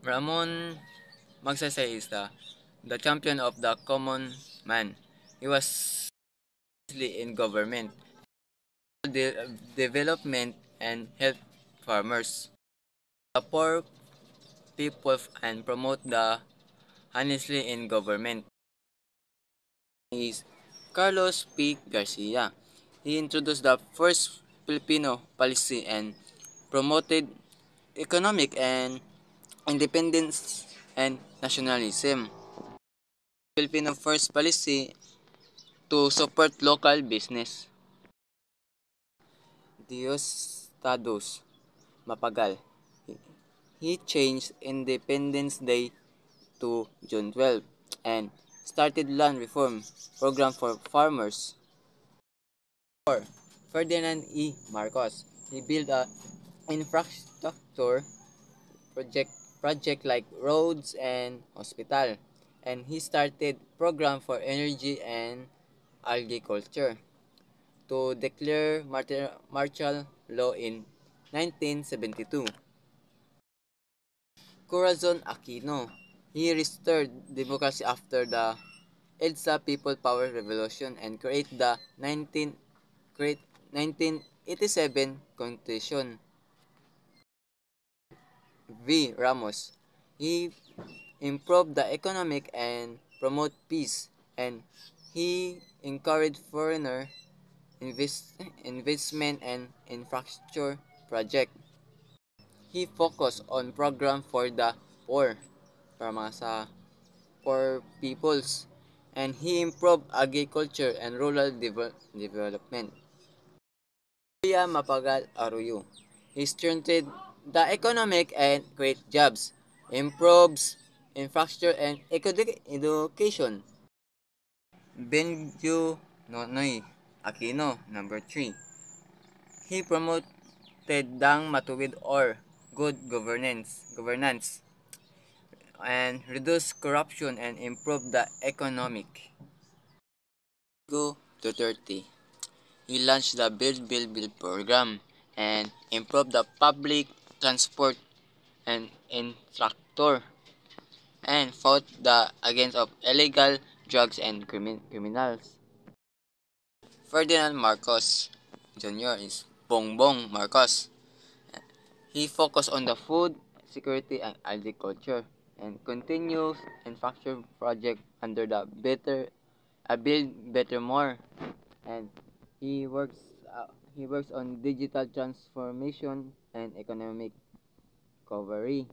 Ramon Magsaysay is the champion of the common man. He was in government, development, and help farmers, the poor people, and promote the honestly in government. Is Carlos P. Garcia. He introduced the first Filipino policy and promoted economic and independence and nationalism. Filipino first policy to support local business. Diosdados Mapagal. He changed Independence Day to June 12 and started land reform program for farmers. 4. Ferdinand E. Marcos. He built a infrastructure project project like roads and hospital, and he started program for energy and agriculture to declare martial law in 1972. Corazon Aquino. He restored democracy after the EDSA People Power Revolution and created the 1987 Constitution. V. Ramos. He improved the economic and promote peace, and he encouraged foreigner investment and infrastructure project. He focused on program for the poor, para mga sa poor peoples, and he improved agriculture and rural development. Kuya Mapagal Arroyo. He strengthened the economic and create jobs, improves infrastructure and education. Benjo Nonoy Aquino, number 3. He promoted dang matuwid or good governance and reduce corruption and improve the economic. Go to 30. He launched the Build program and improved the public transport and infrastructure and fought against of illegal drugs and criminals. Ferdinand Marcos Jr. is Bongbong Marcos. He focused on the food security and agriculture and continues infrastructure project under the Build Better More, and he works he works on digital transformation and economic recovery.